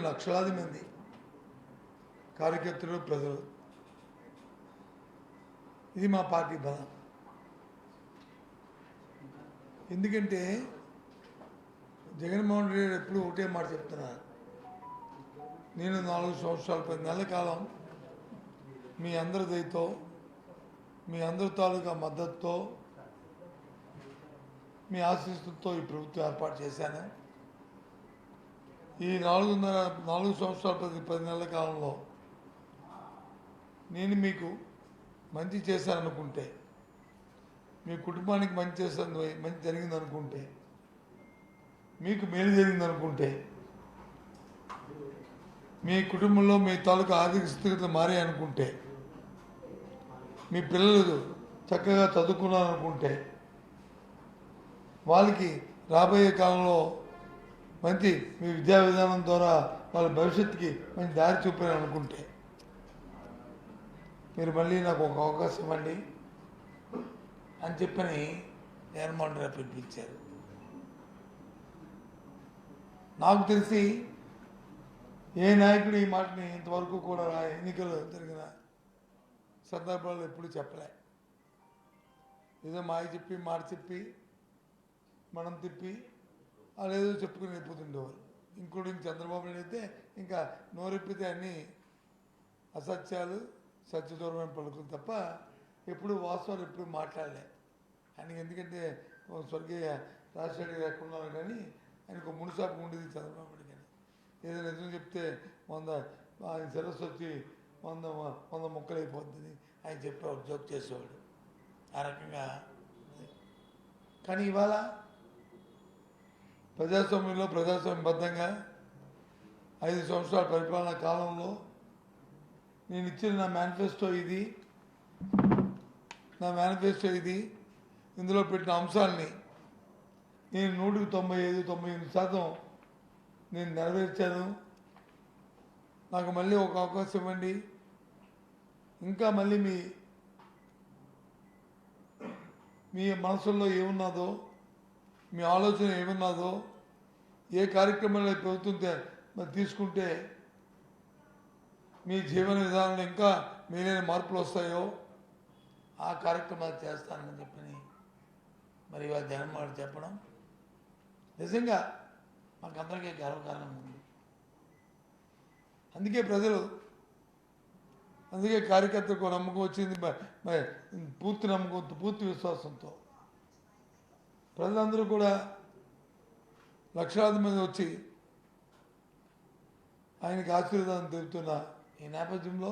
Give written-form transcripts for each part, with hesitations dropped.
లక్షలాది మంది కార్యకర్తలు ప్రజలు. ఇది మా పార్టీ బలం. ఎందుకంటే జగన్మోహన్ రెడ్డి ఎప్పుడు ఒకటే మాట చెప్తున్నారు, నేను 4 సంవత్సరాలు 10 నెలల కాలం మీ అందరి దయతో, మీ అందరి తాలూకా మద్దతుతో, మీ ఆశీస్సులతో ఈ ప్రభుత్వం ఏర్పాటు చేశాను. ఈ 4 సంవత్సరాల 10 నెలల కాలంలో నేను మీకు మంచి చేశాననుకుంటే, మీ కుటుంబానికి మంచి జరిగిందనుకుంటే, మీకు మేలు జరిగిందనుకుంటే, మీ కుటుంబంలో మీ తాలూకా ఆర్థిక స్థితిగతులు మారాయనుకుంటే, మీ పిల్లలు చక్కగా చదువుకున్నారనుకుంటే, వాళ్ళకి రాబోయే కాలంలో మంచి మీ విద్యా విధానం ద్వారా వాళ్ళ భవిష్యత్తుకి మంచి దారి చూపారనుకుంటే, మీరు మళ్ళీ నాకు ఒక అవకాశం ఇవ్వండి అని చెప్పని జగన్మోహన్ రెడ్డి పిలిపించారు. నాకు తెలిసి ఏ నాయకుడు ఈ మాటని ఇంతవరకు కూడా ఎన్నికలు జరిగిన సందర్భాల్లో ఎప్పుడు చెప్పలే. ఏదో మాయ చెప్పి మాట చెప్పి మనం తిప్పి అదేదో చెప్పుకుని వెళ్ళిపోతుండేవారు. ఇంక్లూడింగ్ చంద్రబాబు నాయుడు అయితే ఇంకా నోరెప్పితే అన్నీ అసత్యాలు, సత్యదూరమైన పలుకులు తప్ప ఎప్పుడు వాస్తవాలు ఎప్పుడు మాట్లాడలే. ఆయనకి ఎందుకంటే స్వర్గీయ రాజశేఖర్ లేకుండా కానీ ఆయనకు మునుసాపు ఉండేది చంద్రబాబు నాయుడు. కానీ ఏదో నిజం చెప్తే 100 ఆయన శిరస్సు వచ్చి 100 ముక్కలు అయిపోద్దని ఆయన చెప్పేవాడు, జోక్ చేసేవాడు ఆ రకంగా. కానీ ఇవాళ ప్రజాస్వామ్యంలో ప్రజాస్వామ్యబద్ధంగా 5 సంవత్సరాల పరిపాలనా కాలంలో నేను ఇచ్చిన నా మేనిఫెస్టో ఇది, ఇందులో పెట్టిన అంశాలని నేను 195-98% నేను నెరవేర్చాను. నాకు మళ్ళీ ఒక అవకాశం ఇవ్వండి. ఇంకా మళ్ళీ మీ మనసుల్లో ఏమున్నదో, మీ ఆలోచన ఏమున్నదో, ఏ కార్యక్రమాలు ప్రభుత్వం తీసుకుంటే మీ జీవన విధానంలో ఇంకా మేలైన మార్పులు వస్తాయో ఆ కార్యక్రమాలు చేస్తానని చెప్పని మరి ఇవాళ జగన్మోహన్ చెప్పడం నిజంగా మాకందరికీ గర్వకారణం ఉంది. అందుకే కార్యకర్తలకు నమ్మకం వచ్చింది, పూర్తి నమ్మకంతో, పూర్తి విశ్వాసంతో ప్రజలందరూ కూడా లక్షలాది మంది వచ్చి ఆయనకి ఆశీర్వాదం తెలుపుతున్న ఈ నేపథ్యంలో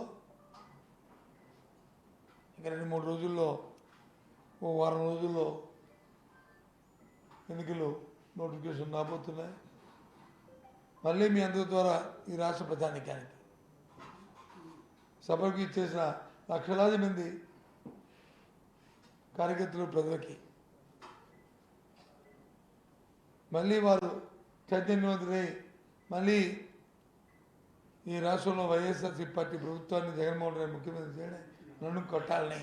ఇంకా 2-3 రోజుల్లో, ఓ వారం రోజుల్లో ఎన్నికలు నోటిఫికేషన్ రాబోతున్నాయి. మళ్ళీ మీ అందరి ద్వారా ఈ రాష్ట్ర ప్రజానీకానికి సభకు ఇచ్చేసిన లక్షలాది మంది కార్యకర్తలు ప్రజలకి మళ్ళీ వారు చైతన్యవంతులై మళ్ళీ ఈ రాష్ట్రంలో వైఎస్ఆర్సీ పార్టీ ప్రభుత్వాన్ని జగన్మోహన్ రెడ్డి ముఖ్యమంత్రి చేయడం నన్ను కొట్టాలని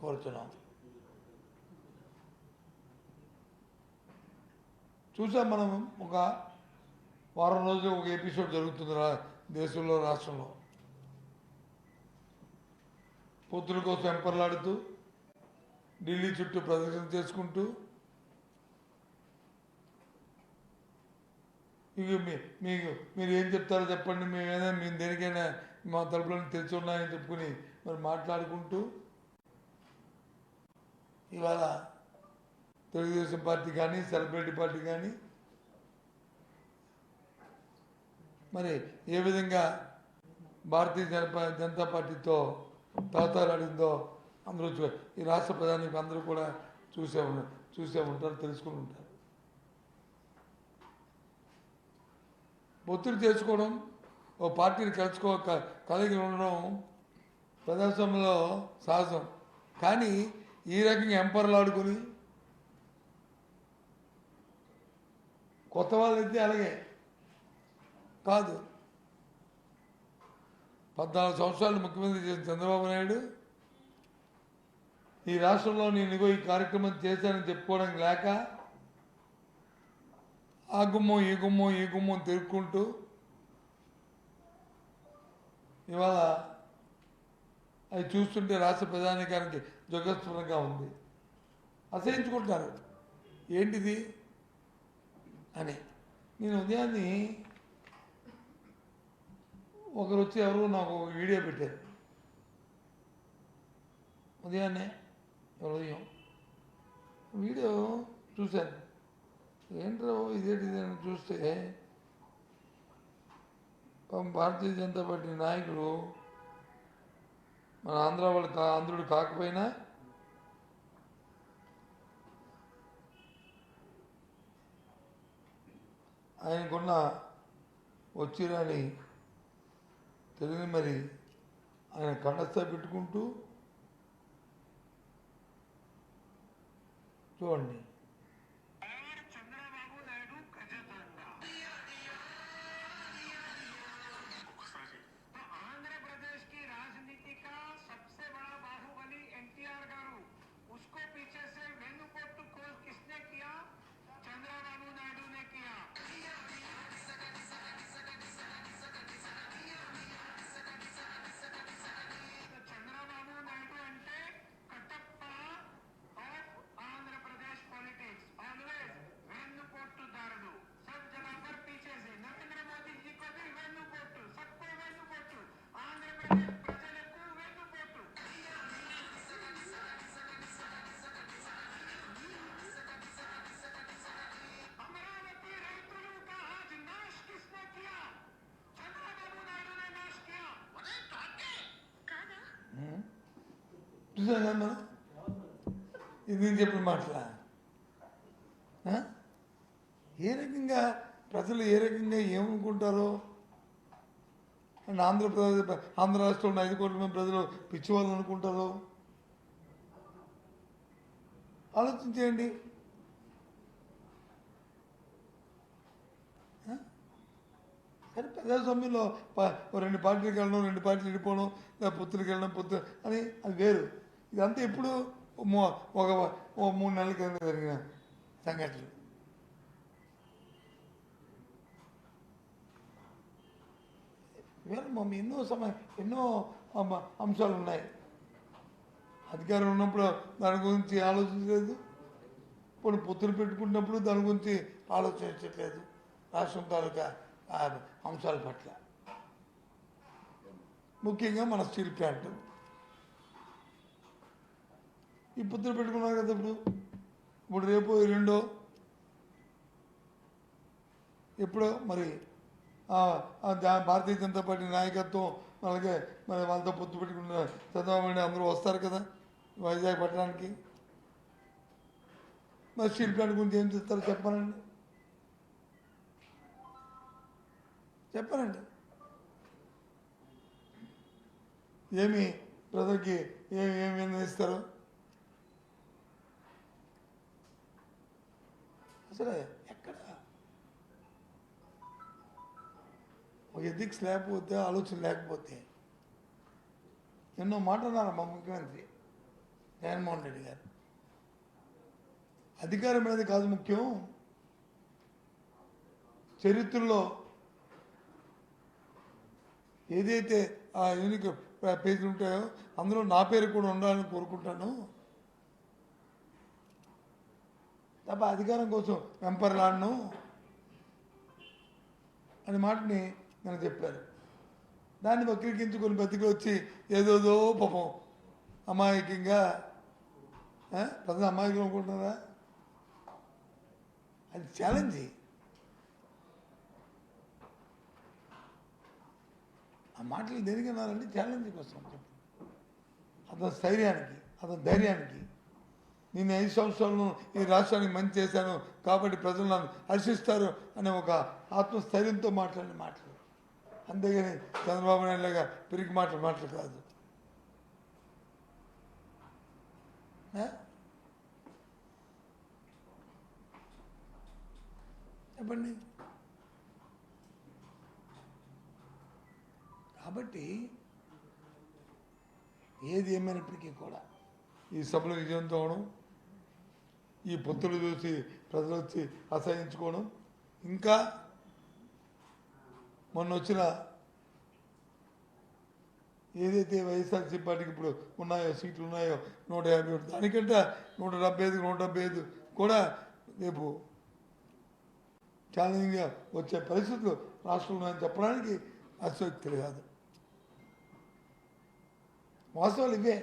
కోరుతున్నాం. చూసాం మనం ఒక వారం రోజులు ఒక ఎపిసోడ్ జరుగుతుంది దేశంలో, రాష్ట్రంలో. పొత్తుల కోసం ఎంపర్లాడుతూ ఢిల్లీ చుట్టూ ప్రదర్శన చేసుకుంటూ ఇక మీరు ఏం చెప్తారో చెప్పండి, మేము దేనికైనా మా తలుపులను తెరిచి ఉన్నాయని చెప్పుకుని మరి మాట్లాడుకుంటూ ఇవాళ తెలుగుదేశం పార్టీ కానీ సెలబ్రిటీ పార్టీ కానీ మరి ఏ విధంగా భారతీయ జనతా పార్టీతో తాతారాడిందో అందరూ ఈ రాష్ట్ర ప్రధానికి అందరూ కూడా చూసే ఉంటారు, తెలుసుకుని ఉంటారు. ఒత్తిడి చేసుకోవడం, ఓ పార్టీని కలిగి ఉండడం ప్రజాస్వామ్యంలో సహజం. కానీ ఈ రకంగా ఎంపర్లాడుకొని కొత్త వాళ్ళైతే అలాగే కాదు. 14 సంవత్సరాలు ముఖ్యమంత్రి చేసిన చంద్రబాబు నాయుడు ఈ రాష్ట్రంలో నేను ఈ కార్యక్రమం చేశానని చెప్పుకోవడం లేక ఆ గుమ్మం ఈ గుమ్మం తిరుక్కుంటూ ఇవాళ అది చూస్తుంటే రాష్ట్ర ప్రధానికానికి జగస్ఫురంగా ఉంది. అసహించుకుంటున్నారు ఏంటిది అని. నేను ఉదయాన్ని ఒకరు వచ్చి ఎవరు నాకు ఒక వీడియో పెట్టారు. ఉదయాన్నే ఉదయం వీడియో చూశాను. ఏంట్రా ఇదేంటి అని చూస్తే భారతీయ జనతా పార్టీ నాయకులు మన ఆంధ్ర వాళ్ళు ఆంధ్రుడు కాకపోయినా ఆయనకున్న వచ్చిరాని తెలియని మరి ఆయన కండస్థ పెట్టుకుంటూ చూడండి. చూసాను మనం ఇది నేను చెప్పిన మాటలా. ఏ రకంగా ప్రజలు ఏ రకంగా ఏమనుకుంటారో అండ్ ఆంధ్ర రాష్ట్రంలో 5 కోట్ల మంది ప్రజలు పిచ్చివాళ్ళు అనుకుంటారో ఆలోచించేయండి. సరే ప్రజాస్వామ్యంలో 2 పార్టీలకు వెళ్ళడం 2 పార్టీలు విడిపోవడం పొత్తులకు వెళ్ళడం పొత్తు అని అది వేరు. ఇదంతా ఎప్పుడు ఒక 3 నెలల కింద జరిగిన సంఘటనలు. ఎన్నో అంశాలు ఉన్నాయి. అధికారం ఉన్నప్పుడు దాని గురించి ఆలోచించలేదు, ఇప్పుడు పొత్తులు పెట్టుకున్నప్పుడు దాని గురించి ఆలోచించట్లేదు. రాష్ట్రం తాలూకా అంశాల పట్ల ముఖ్యంగా మన స్టీల్ ప్లాంట్ ఈ పొత్తులు పెట్టుకున్నారు కదా. ఇప్పుడు రేపు రెండో ఎప్పుడో మరి భారతీయ జనతా పార్టీ నాయకత్వం అలాగే మరి వాళ్ళతో పొత్తు పెట్టుకున్న చంద్రబాబు నాయుడు అందరూ వస్తారు కదా వైజాగ్ పట్టణానికి. మరి స్టీల్ ప్లాంట్ గురించి ఏం చేస్తారో చెప్పానండి. ఏమి ప్రజలకి ఏమి నిర్ణయిస్తారు అసలు? ఎక్కడ ఒక ఎథిక్స్ లేకపోతే ఆలోచన లేకపోతే ఎన్నో మాట్లాడారు మా ముఖ్యమంత్రి జగన్మోహన్ రెడ్డి గారు. అధికారం అనేది కాదు ముఖ్యం, చరిత్రలో ఏదైతే ఆ యూనిక్ పేజీలు ఉంటాయో అందులో నా పేరు కూడా ఉండాలని కోరుకుంటాను తప్ప అధికారం కోసం వెంపర్లాడను అనే మాటని నేను చెప్పారు. దాన్ని వక్రీకరించుకొని బతికి వచ్చి ఏదోదో పాపం అమాయకంగా ప్రజలు అమాయకం అనుకుంటున్నారా? అది ఛాలెంజ్. ఆ మాటలు దేనికి అన్నారంటే ఛాలెంజ్ కోసం చెప్పి అతని స్థైర్యానికి అతని ధైర్యానికి. నేను 5 సంవత్సరాలను ఈ రాష్ట్రానికి మంచి చేశాను కాబట్టి ప్రజలు నన్ను హర్షిస్తారు అనే ఒక ఆత్మస్థైర్యంతో మాట్లాడిన మాటలు, అంతేగాని చంద్రబాబు నాయుడు లాగా పిరికి మాటలు కాదు. చెప్పండి. కాబట్టి ఏది ఏమైనప్పటికీ కూడా ఈ సభలో విజయంతో అవడం, ఈ పొత్తులు చూసి ప్రజలు వచ్చి అసహించుకోవడం, ఇంకా మొన్న వచ్చిన ఏదైతే వైఎస్ఆర్సీ పార్టీకి ఇప్పుడు ఉన్నాయో సీట్లు ఉన్నాయో 151 దానికంటే 175 కూడా రేపు ఛాలెంజింగ్గా వచ్చే పరిస్థితులు రాష్ట్రంలో ఉన్నాయని చెప్పడానికి అసక్తి కాదు. వాస్తవాలు ఇవే.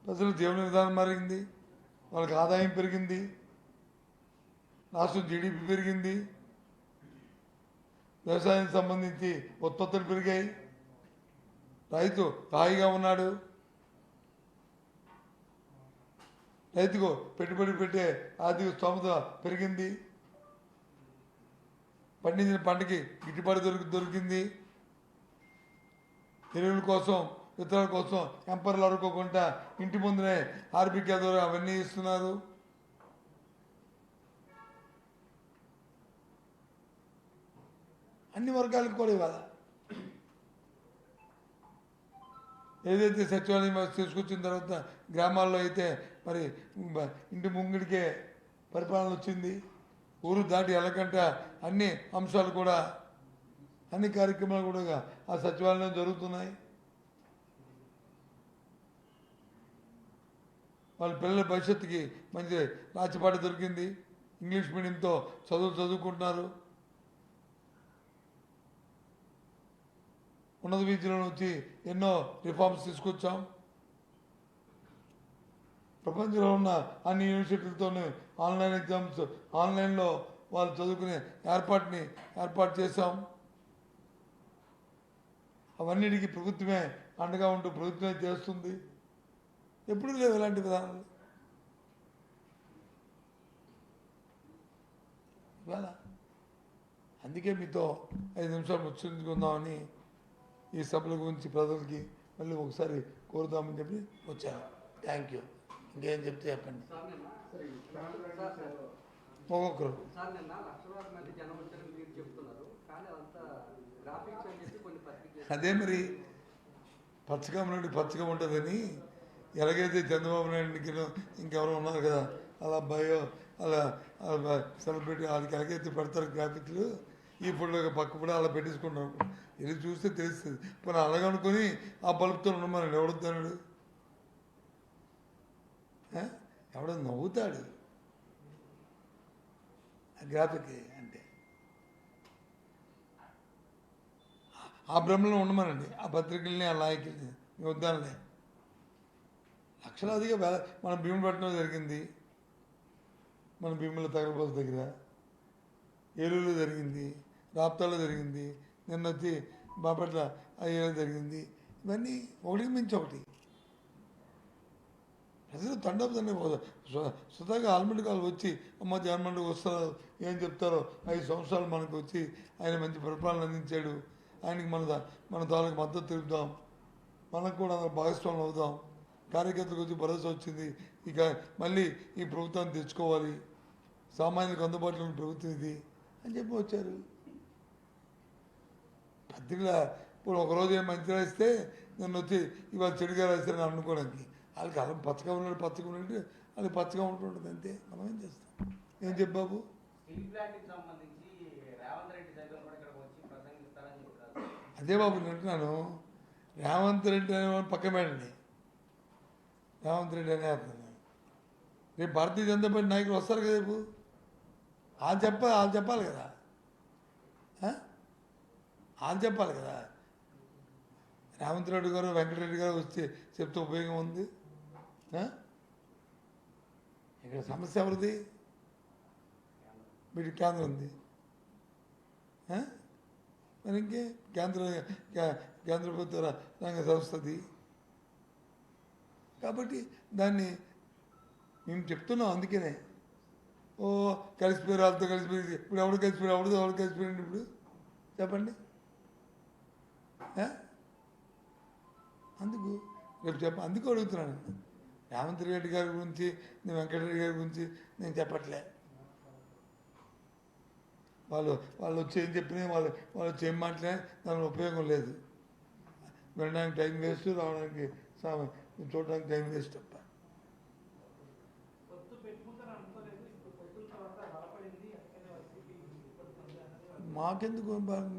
ప్రజల జీవన విధానం మారింది, వాళ్ళకి ఆదాయం పెరిగింది, రాష్ట్రం జీడిపి పెరిగింది, వ్యవసాయానికి సంబంధించి ఉత్పత్తులు పెరిగాయి, రైతు హాయిగా ఉన్నాడు, రైతుకు పెట్టుబడి పెట్టే ఆర్థిక స్తోమత పెరిగింది, పండించిన పంటకి గిట్టుబాటు దొరికింది, ఎరువుల కోసం విత్తనాల కోసం ఎంపర్లు అడుక్కోకుండా ఇంటి ముందునే ఆర్బికే ద్వారా అవన్నీ ఇస్తున్నారు. అన్ని వర్గాలకు కూడా ఇవ్వాలి. ఏదైతే సచివాలయం వ్యవస్థ తీసుకొచ్చిన తర్వాత గ్రామాల్లో అయితే మరి ఇంటి ముంగిడికే పరిపాలన వచ్చింది. ఊరు దాటి వెళ్ళకంట అన్ని అంశాలు కూడా అన్ని కార్యక్రమాలు కూడా ఆ సచివాలయం జరుగుతున్నాయి. వాళ్ళ పిల్లల భవిష్యత్తుకి మంచి రాచిపాట దొరికింది. ఇంగ్లీష్ మీడియంతో చదువుకుంటున్నారు. ఉన్నత విద్యలో నుంచి ఎన్నో రిఫార్మ్స్ తీసుకొచ్చాం. ప్రపంచంలో ఉన్న అన్ని యూనివర్సిటీలతోనూ ఆన్లైన్ ఎగ్జామ్స్ ఆన్లైన్లో వాళ్ళు చదువుకునే ఏర్పాటు చేశాం. అవన్నిటికీ ప్రభుత్వమే అండగా ఉంటూ ప్రభుత్వమే చేస్తుంది. ఎప్పుడు లేవు ఇలాంటి విధానాలు. ఇవాళ అందుకే మీతో 5 నిమిషాలు ముచ్చరించుకుందామని ఈ సభల గురించి ప్రజలకి మళ్ళీ ఒకసారి కోరుదామని చెప్పి వచ్చాను. Thank you. ఇంకేం చెప్తే చెప్పండి. ఒక్కొక్కరు అదే మరి పచ్చగా ఉంటుందని ఎలాగైతే చంద్రబాబు నాయుడికి ఇంకెవరో ఉన్నారు కదా అలా అబ్బాయో అలా సెలబ్రిటీ వాళ్ళకి ఎలాగైతే పెడతారు గ్రాఫిక్లు, ఈ ఫోటో పక్క కూడా అలా పెట్టేసుకుంటాం. ఇది చూస్తే తెలుస్తుంది. పోనీ అలాగనుకొని ఆ బల్బుతో ఉండమని ఎవడొద్దాడు, ఎవడో నవ్వుతాడు ఆ గ్రాఫిక్ అంటే. ఆ భ్రమలో ఉండమనండి ఆ పత్రికల్ని ఆ నాయకుల్ని వద్దానులే. లక్షలాదిగా మన భీముపట్నం జరిగింది, మన భీముల తగలబోత దగ్గర, ఏలూరులో జరిగింది, రాప్తాలో జరిగింది, నిన్న వచ్చి బాపట్ల అయ్యేలో జరిగింది. ఇవన్నీ ఒకటికి మించి ఒకటి. ప్రజలు తండపోతారు. స్వతహాగా ఆల్మండ్ కాలు వచ్చి అమ్మ జగన్మోహన్ వస్తారు ఏం చెప్తారో 5 సంవత్సరాలు మనకు వచ్చి ఆయన మంచి పరిపాలన అందించాడు, ఆయనకి మన తాలూకు మద్దతు తెలుపుదాం, మనకు కూడా భాగస్వామ్యం అవుదాం, కార్యకర్తలకు వచ్చి భరోసా వచ్చింది, ఇక మళ్ళీ ఈ ప్రభుత్వాన్ని తెచ్చుకోవాలి, సామాన్యులకు అందుబాటులో ఉన్న ప్రభుత్వం ఇది అని చెప్పి వచ్చారు. పత్రికల ఇప్పుడు ఒకరోజు ఏం మంచి రాస్తే నన్ను వచ్చి ఇవాళ చెడుగా రాస్తారని అనుకోవడానికి వాళ్ళకి అలా పచ్చగా ఉన్నట్టు అది పచ్చగా ఉంటుంటుంది అంతే. మనం ఏం చేస్తాం. ఏం చెప్పావు? అదే బాబు వింటున్నాను. రేవంత్ రెడ్డి అనేవాడు పక్క పెట్టండి. రేవంత్ రెడ్డి అనే రేపు భారతీయ జనతా పార్టీ నాయకులు వస్తారు కదా, రేపు వాళ్ళు చెప్పాలి కదా, వాళ్ళు చెప్పాలి కదా. రేవంత్ రెడ్డి గారు వెంకటరెడ్డి గారు వచ్చి చెప్తే ఉపయోగం ఉంది. ఇక్కడ సమస్య ఎవరిది? వీటి కేంద్రం ఉంది. మరి ఇంకే కేంద్ర ప్రభుత్వ రంగ సంస్థది కాబట్టి దాన్ని మేము చెప్తున్నాం. అందుకనే కలిసిపోయారు, వాళ్ళతో కలిసిపోయి ఇప్పుడు ఎవరు కలిసిపోయింది ఇప్పుడు చెప్పండి. అందుకు అడుగుతున్నాను. రేవంత్ రెడ్డి గారి గురించి నేను వెంకటరెడ్డి గారి గురించి నేను చెప్పట్లే. వాళ్ళు వచ్చి ఏం చెప్పినా వాళ్ళు వచ్చి ఏం మాట్లాడినా దాని ఉపయోగం లేదు. వెళ్ళడానికి టైం వేస్ట్, రావడానికి చూడడానికి టైం వేస్ట్ తప్ప. మాకెందుకు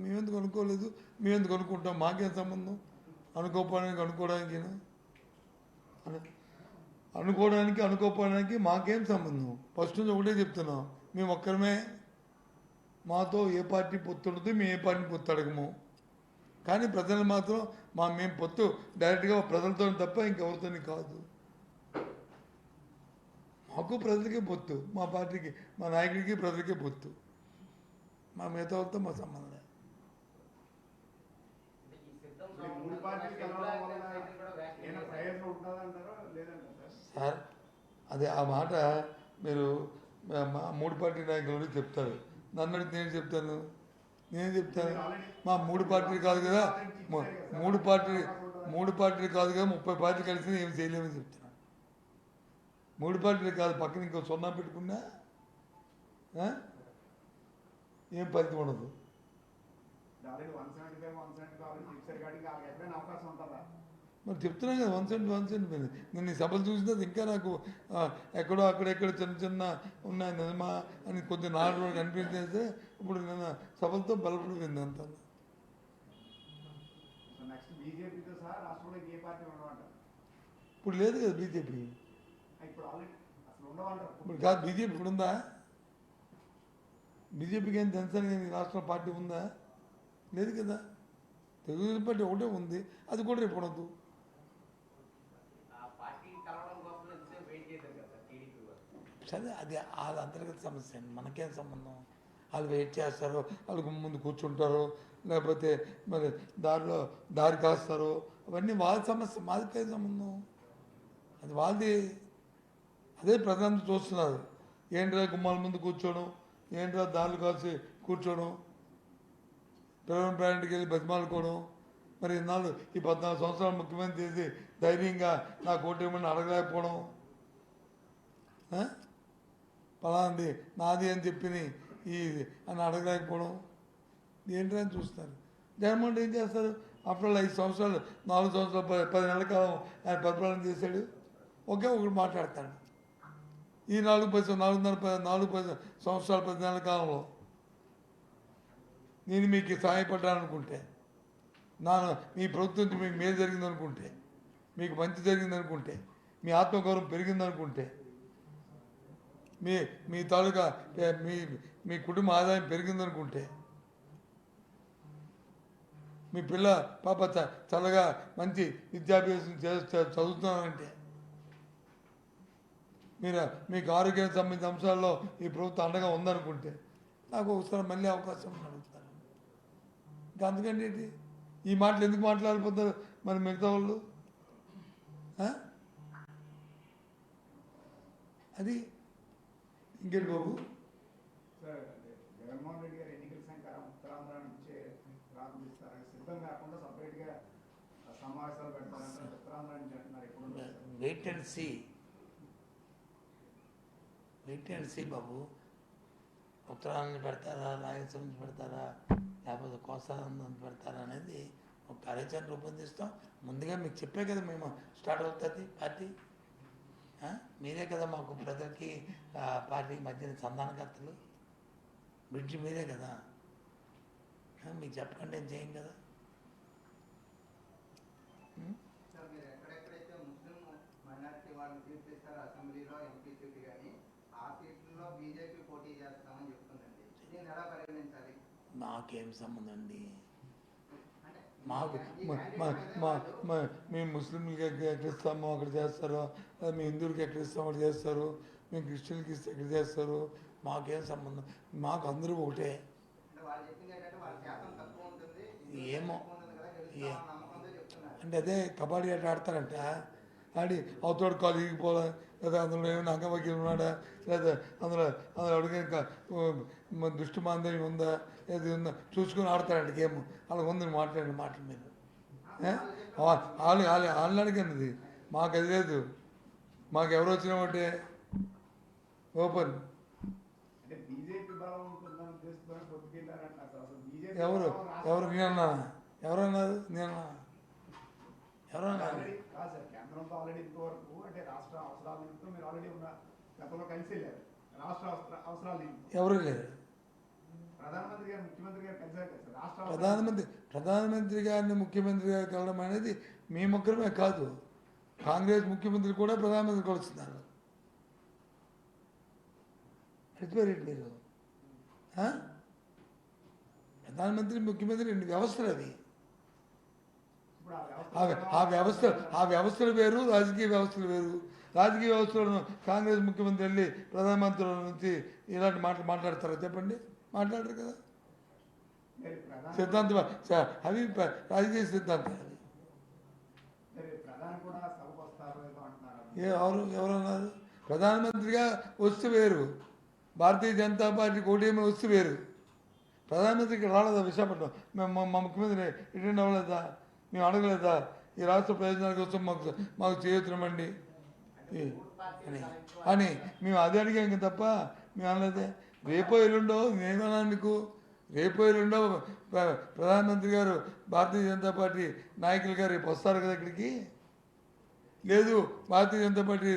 మేమెందుకు అనుకోలేదు, మేమెందుకు అనుకుంటాం, మాకేం సంబంధం అనుకోవడానికి అనుకోవడానికి అనుకోవడానికి మాకేం సంబంధం. ఫస్ట్ నుంచి ఒకటే చెప్తున్నాం, మేము ఒక్కరమే, మాతో ఏ పార్టీ పొత్తు ఉండదు, మేము ఏ పార్టీని పొత్తు అడగము. కానీ ప్రజలు మాత్రం మేము పొత్తు డైరెక్ట్గా ప్రజలతో తప్ప ఇంకెవరితో కాదు. మాకు ప్రజలకే పొత్తు, మా పార్టీకి, మా నాయకుడికి ప్రజలకే పొత్తు, మా మిగతా వాళ్ళతో మా సంబంధం లేదు. సార్ అదే ఆ మాట మీరు మూడు పార్టీ నాయకులు చెప్తారు, నన్ను అడిగితే నేను చెప్తాను. మా మూడు పార్టీలు కాదు కదా, మూడు పార్టీలు కాదు కదా, 30 పార్టీలు కలిసి ఏమి చేయలేమని చెప్తున్నాను. 3 పార్టీలు కాదు, పక్కన ఇంకో 0 పెట్టుకున్నా ఏం ఫలితం ఉండదు. మరి చెప్తున్నాను కదా 170 నేను ఈ సభలు చూసినా ఇంకా నాకు ఎక్కడో అక్కడెక్కడ చిన్న ఉన్నాయి మా అని కొద్ది నాలుగు రోజులు కనిపించేస్తే ఇప్పుడు నేను సభలతో బలపడిపోయింది అంతా. ఇప్పుడు లేదు కదా బీజేపీ, ఇప్పుడు కాదు బీజేపీ ఇప్పుడు ఉందా? బీజేపీకి ఏం జనసేన రాష్ట్రంలో పార్టీ ఉందా? లేదు కదా. తెలుగుదేశం పార్టీ ఒకటే ఉంది, అది కూడా రేపు ఉండదు. సరే అది వాళ్ళ అంతర్గత సమస్య అండి, మనకేం సంబంధం. వాళ్ళు వెయిట్ చేస్తారు, వాళ్ళకు ముందు కూర్చుంటారు, లేకపోతే మరి దారి కాస్తారు, అవన్నీ వాళ్ళ సమస్య, మాదికేం సంబంధం. అది వాళ్ళది. అదే ప్రజలంతా చూస్తున్నారు, ఏంట్రా గుమ్మాల ముందు కూర్చోవడం, ఏంట్రా దారులు కాసి కూర్చోవడం, ప్రైవేట్కి వెళ్ళి బతిమాలుకోవడం. మరి ఇన్నాళ్ళు ఈ 14 సంవత్సరాలు ముఖ్యమంత్రి చేసి ధైర్యంగా నాకు ఓటేమని అడగలేకపోవడం, పలాంది నాది అని చెప్పి అని అడగలేకపోవడం, ఏంటని చూస్తారు. జగన్మోహన్ రెడ్డి ఏం చేస్తారు? ఆఫ్టర్ 5 సంవత్సరాలు 4 సంవత్సరాలు 10 నెలల కాలం ఆయన పరిపాలన చేశాడు, ఒకే ఒకటి మాట్లాడతాడు. ఈ 4-10 సంవత్సరాలు 10 నెలల కాలంలో నేను మీకు సహాయపడ్డాననుకుంటే, మీ ప్రభుత్వం మీకు మేలు జరిగిందనుకుంటే, మీకు మంచి జరిగిందనుకుంటే, మీ ఆత్మగౌరవం పెరిగిందనుకుంటే, మీ తాలూకా మీ కుటుంబ ఆదాయం పెరిగిందనుకుంటే, మీ పిల్ల పాప చల్లగా మంచి విద్యాభ్యాసం చదువుతున్నానంటే, మీకు ఆరోగ్యానికి సంబంధించిన అంశాల్లో ఈ ప్రభుత్వం అండగా ఉందనుకుంటే, నాకు ఒకసారి మళ్ళీ అవకాశం అడుగుతాను. ఇంకా అందుకంటే ఏంటి ఈ మాటలు ఎందుకు మాట్లాడిపోతారు మరి మిగతా వాళ్ళు? అది ఇంకేంటి బాబు? జగన్మోహన్ రెడ్డి గారు ఎన్నికల సంఖ్యారం ఉత్తరాంధ్ర నుంచే ప్రారంభిస్తారని సిద్ధం కాకుండా సపరేట్గా సమావేశాలు పెడతారంటే ఉత్తరాంధ్ర నుంచి అంటున్నారు. ఎప్పుడు వెయిట్ అండ్ సీ బాబు. ఉత్తరాంధ్ర పెడతారా, రాయలసీమ నుంచి పెడతారా, లేకపోతే కోస్తాంధ్ర పెడతారా అనేది ఒక కార్యాచరణ రూపొందిస్తాం. ముందుగా మీకు చెప్పే కదా మేము స్టార్ట్ అవుతుంది పార్టీ. మీరే కదా మాకు ప్రజలకి పార్టీకి మధ్యన సంధానకర్తలు, బ్రిడ్జి మీరే కదా. మీకు చెప్పకుండా ఏం చేయం కదా. మాకేం సంబంధం అండి. మాకు మేము ముస్లింలకి ఎక్కడ ఇస్తామో అక్కడ చేస్తారు, మీ హిందువులకి ఎక్కడ ఇస్తామో అక్కడ చేస్తారు, మేము క్రిస్టియన్కి ఇస్తే ఎక్కడ చేస్తారు, మాకేం సంబంధం. మాకు అందరూ ఒకటే. ఏమో అంటే అదే కబడ్డీ ఆట ఆడతారంట, ఆడి అవతోడు కాలు ఇరిగిపోలే, లేదా అందులో ఏమైనా అంగవైకల్యం ఉన్నాడా, లేదా అందులో అడిగిన దృష్టి మాంద్యం ఉందా, ఏది ఉందా చూసుకొని ఆడతారంట గేమ్. అలా ఉంది మాట్లాడండి మాటల మీద. వాళ్ళు అడిగినది మాకు అది లేదు. మాకు ఎవరు వచ్చినా ఒకటే ఓపెన్. ఎవరు నేనన్నా? ఎవరన్నారు? ఎవరన్నారు? కేంద్రంతో ఆల్రెడీ ఇంతవరకు అంటే రాష్ట్ర అవసరాల నిమిత్తం మీరు ఆల్రెడీ ఉన్న గతంలో కలిసి వెళ్ళారు. రాష్ట్ర అవసరాల నిమిత్తం ఎవరు లేరు. ప్రధానమంత్రి గారు ముఖ్యమంత్రి గారు కలిసారు కదా సార్ రాష్ట్ర ప్రధానమంత్రి గారిని ముఖ్యమంత్రి గారు కలవడం అనేది మీ ముగ్గురమే కాదు, కాంగ్రెస్ ముఖ్యమంత్రి కూడా ప్రధానమంత్రి కలుస్తున్నారు. మర్చిపోయారు మీరు. ప్రధానమంత్రి ముఖ్యమంత్రి రెండు వ్యవస్థలు అవి. ఆ వ్యవస్థలు వేరు, రాజకీయ వ్యవస్థలు వేరు. రాజకీయ వ్యవస్థలను కాంగ్రెస్ ముఖ్యమంత్రి వెళ్ళి ప్రధానమంత్రుల నుంచి ఇలాంటి మాటలు మాట్లాడతారా చెప్పండి? మాట్లాడరు కదా. సిద్ధాంతం అవి రాజకీయ సిద్ధాంతాలు. ఎవరన్నారు? ప్రధానమంత్రిగా వస్తు వేరు, భారతీయ జనతా పార్టీ కూటమి వస్తు వేరు. ప్రధానమంత్రికి రాలేదా విశాఖపట్నం? మేము మా ముఖ్యమంత్రి అటెండ్ అవ్వలేదా? మేము అడగలేదా ఈ రాష్ట్ర ప్రయోజనాల కోసం మాకు చేయుతున్నామండి అని మేము అదే అడిగాం తప్ప మేము అనలేదే. రేపో ఎల్లుండో నేనేమన్నాను మీకు? రేపో ఎల్లుండో ప్రధానమంత్రి గారు భారతీయ జనతా పార్టీ నాయకులు గారు రేపు వస్తారు కదా ఇక్కడికి. లేదు భారతీయ జనతా పార్టీ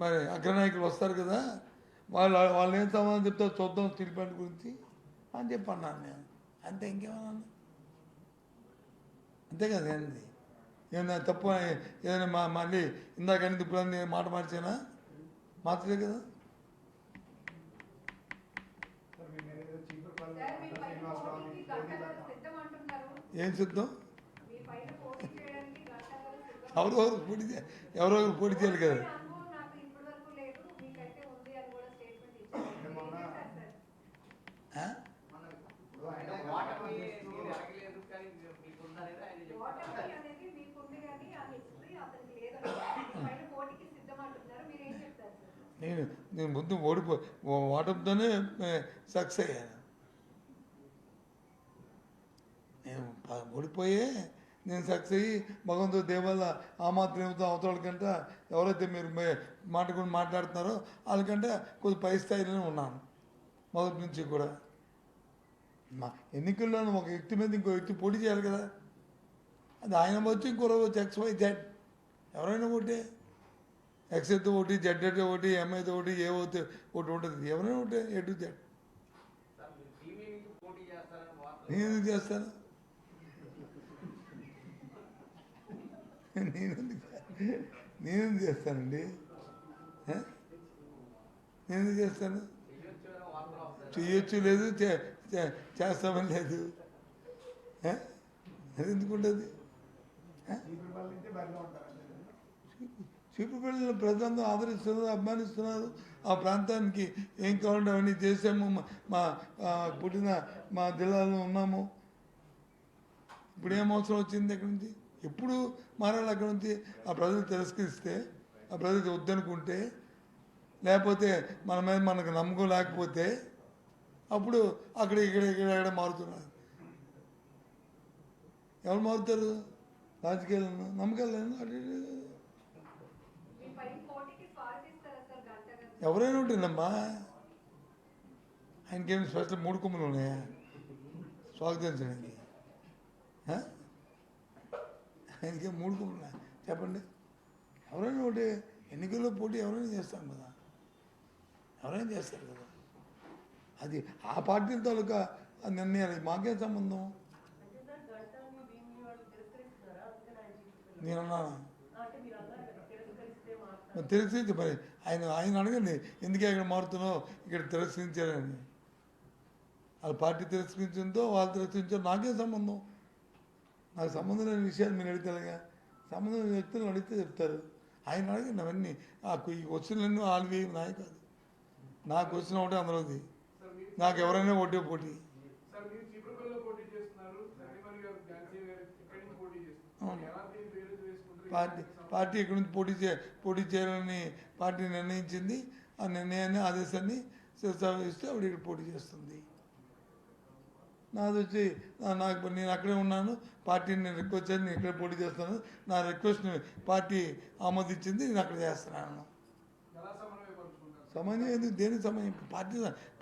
మరి అగ్రనాయకులు వస్తారు కదా, వాళ్ళు ఏం సమాధానం చెప్తారు చూద్దాం స్టీల్ ప్లాంట్ గురించి అని చెప్పి అన్నాను నేను. అంతే, ఇంకేమన్నాను? అంతే కదా. ఏంది ఏమన్నా తప్పు ఏదైనా మళ్ళీ ఇందాక ఇప్పుడు నేను మాట మార్చానా? మార్చలే కదా. ఏం సిద్ధం? ఎవరెవరు పోటీ చేయాలి కదా. నేను ముందు ఓటమితోనే సక్సెస్ అయ్యాను. నేను ఓడిపోయే నేను సక్సెస్ అయ్యి భగవంతుడి దేవల్ల ఆ మాత్రం అవతల కంటే ఎవరైతే మీరు మాట్లాడుతున్నారో వాళ్ళకంటే కొద్ది పై స్థాయిలోనే ఉన్నాను మొదటి నుంచి కూడా. మా ఎన్నికల్లోనూ ఒక వ్యక్తి మీద ఇంకో వ్యక్తి పోటీ చేయాలి కదా. అది ఆయన వచ్చి ఇంకో వచ్చి XYZ ఎవరైనా ఒకటి, X అయితే ఒకటి, Z అయితే ఒకటి, M అయితే ఒకటి, ఏ అయితే ఒకటి ఉంటుంది. ఎవరైనా ఒకటి A to Z. నేను చేస్తాను. నేనేం చేస్తానండి? నేను చేస్తాను. చెయ్యొచ్చు లేదు, చేస్తామని లేదు. అది ఎందుకు ఉంటుంది? చీపుపల్లిని ప్రజలందరూ ఆదరిస్తున్నారు, అభిమానిస్తున్నారు. ఆ ప్రాంతానికి ఏం కావాలంటే అవన్నీ చేసాము. మా పుట్టిన మా జిల్లాలో ఉన్నాము. ఇప్పుడు ఏం అవసరం వచ్చింది అక్కడి నుంచి? ఎప్పుడు మారాలి అక్కడి నుంచి? ఆ ప్రజలు తిరస్కరిస్తే, ఆ ప్రజలు వద్దనుకుంటే, లేకపోతే మన మీద మనకు నమ్మకం లేకపోతే అప్పుడు అక్కడ ఇక్కడ మారుతున్నారు. ఎవరు మారుతారు? రాజకీయాలను నమ్మకాలు ఎవరైనా ఉంటుందమ్మా. ఆయనకేమి స్పెషల్ 3 కొమ్ములు ఉన్నాయా స్వాగతించడానికి? ఆయనకేం 3 కొమ్ములు ఉన్నాయా చెప్పండి? ఎవరైనా ఒకటి ఎన్నికల్లో పోటీ ఎవరైనా చేస్తాం కదా, ఎవరైనా చేస్తారు కదా. అది ఆ పార్టీల తాలూకా నిర్ణయాలు, మాకేం సంబంధం? నేనున్నాను తిరస్కరించి మరి ఆయన అడగండి ఎందుకే ఇక్కడ మారుతున్నావు, ఇక్కడ తిరస్కరించారని. వాళ్ళ పార్టీ తిరస్కరించిందో వాళ్ళు తిరస్కరించారో నాకేం సంబంధం? నాకు సంబంధం లేని విషయాలు మీరు అడిగితేగా, సంబంధం లేని వ్యక్తులను అడిగితే చెప్తారు. ఆయన అడగండి అవన్నీ. ఈ క్వశ్చన్లన్నీ వాళ్ళవి, నాయ కాదు. నాకు క్వశ్చన్ ఒకటే అందరిది. నాకు ఎవరైనా ఒకటే పోటీ. పార్టీ ఇక్కడి నుంచి పోటీ చేయాలని పార్టీ నిర్ణయించింది. ఆ నిర్ణయాన్ని, ఆదేశాన్ని శిరసావహిస్తే ఆవిడ ఇక్కడ పోటీ చేస్తుంది. నాది వచ్చి నేను అక్కడే ఉన్నాను, పార్టీని రిక్వెస్ట్ చేసి నేను ఇక్కడ పోటీ చేస్తాను, నా రిక్వెస్ట్ని పార్టీ ఆమోదించింది, నేను అక్కడ చేస్తున్నాను. సమన్వయం ఎందుకు? దేనికి సమయం?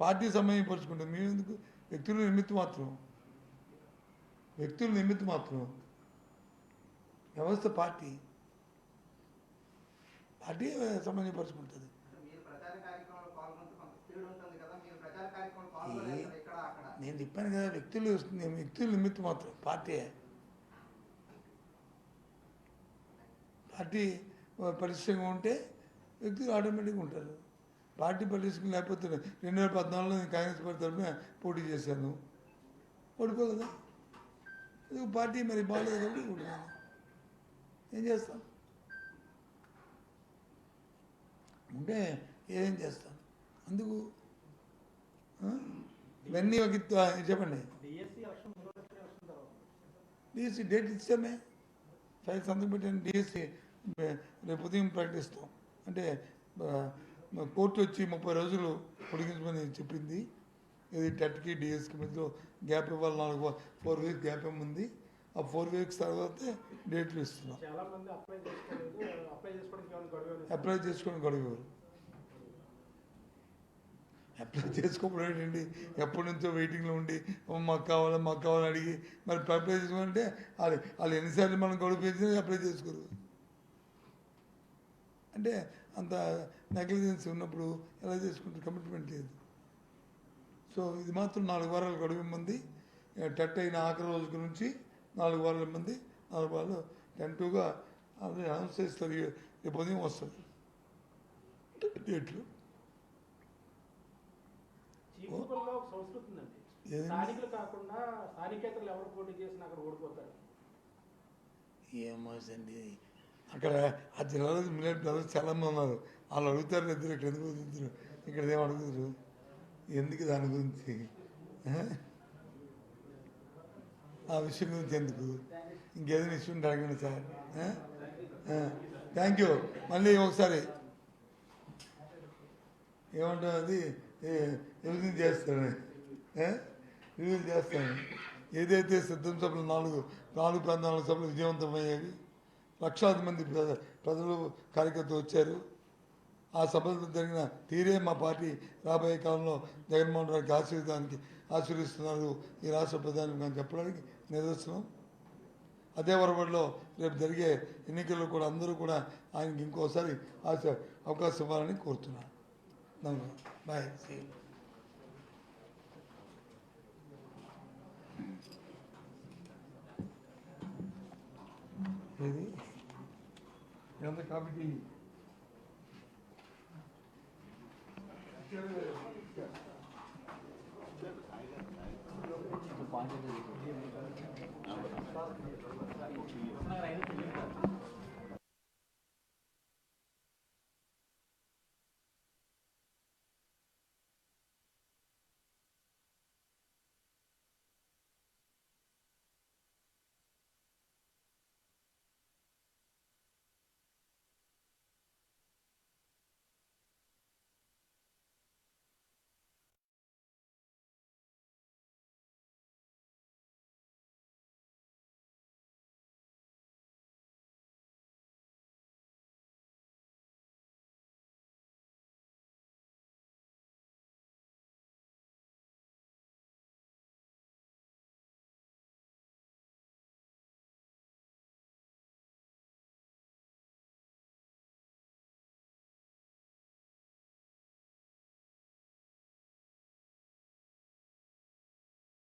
పార్టీ సమయం పరుచుకుంటుంది. మేము ఎందుకు? వ్యక్తుల నిమిత్తం మాత్రం, వ్యక్తుల నిమిత్తం మాత్రం. వ్యవస్థ పార్టీ సమన్వయపరుచుకుంటుంది. నేను చెప్పాను కదా, వ్యక్తుల నిమిత్తం మాత్రం పార్టీ పరిశ్రమగా ఉంటే వ్యక్తులు ఆటోమేటిక్గా ఉంటారు. పార్టీ పరిశ్రమ లేకపోతే 2014లో నేను కాంగ్రెస్ పార్టీ తరఫున పోటీ చేశాను, ఓడిపోలేదా? అది పార్టీ మరి బాగాలేదు కాబట్టి ఓడిపోయాను. ఏం చేస్తాం? ఉంటే ఏం చేస్తాం? అందుకు ఇవన్నీ ఒక చెప్పండి. డిఎస్సి డేట్ ఇచ్చామే, ఫైల్ సంతకం పెట్టాను. డిఎస్సి రేపు ఉదయం ప్రకటిస్తాం. అంటే కోర్టు వచ్చి 30 రోజులు పొడిగించమని చెప్పింది. ఇది టెట్కి డిఎస్కి మధ్యలో గ్యాప్ ఇవ్వాలి, 4 వీక్స్ గ్యాప్ ఏముంది. ఆ 4 వీక్స్ తర్వాత డేట్లు ఇస్తున్నాం. అప్లై చేసుకోవడం గడువు. అప్లై చేసుకోవడం ఏంటండి, ఎప్పటి నుంచో వెయిటింగ్లో ఉండి మాకు కావాలని అడిగి మరి అప్లై చేసుకోవాలంటే వాళ్ళు ఎన్నిసార్లు మనం గడువు పెంచినా అప్లై చేసుకోరు. అంటే అంత నెగ్లిజెన్స్ ఉన్నప్పుడు ఎలా చేసుకుంటారు? కమిట్మెంట్ లేదు. సో ఇది మాత్రం 4 వారాలు గడువు మంది. టెట్ అయిన ఆఖరి రోజు నుంచి 4 వారాల మంది 4 వారాలు టెంటుగా అది అనౌన్స్ చేస్తారు. రేపు ఉదయం వస్తుంది డేట్లు. ఏమోసండి, అక్కడ ఆ జిల్లాలో మిలియన్ బ్రదర్స్ చాలామంది ఉన్నారు. వాళ్ళు అడుగుతారు ఇద్దరు, ఇక్కడ ఎందుకు వదులుతారు, ఇక్కడ ఏం అడుగుతారు, ఎందుకు దాని గురించి, ఆ విషయం గురించి ఎందుకు, ఇంకేదైనా విషయం ఉంటే అడగండి సార్. Thank you. మళ్ళీ ఒకసారి ఏమంటారు, అది రివ్యూ చేస్తాను, రివ్యూ చేస్తాను. ఏదైతే సిద్ధం సభలు 4 ప్రాంతాల సభలు విజయవంతమయ్యేవి, లక్షలాది మంది ప్రజలు కార్యకర్తలు వచ్చారు. ఆ సభలో జరిగిన తీరే మా పార్టీ రాబోయే కాలంలో జగన్మోహన్ రెడ్డికి ఆశీర్వదిస్తున్నారు ఈ రాష్ట్ర ప్రధాని అని చెప్పడానికి నిదర్శనం. అదే వరవడిలో రేపు జరిగే ఎన్నికల్లో కూడా అందరూ కూడా ఆయనకి ఇంకోసారి అవకాశం ఇవ్వాలని కోరుతున్నాను. బాయ్. ఇది ఎంత కాబట్టి పాయింట్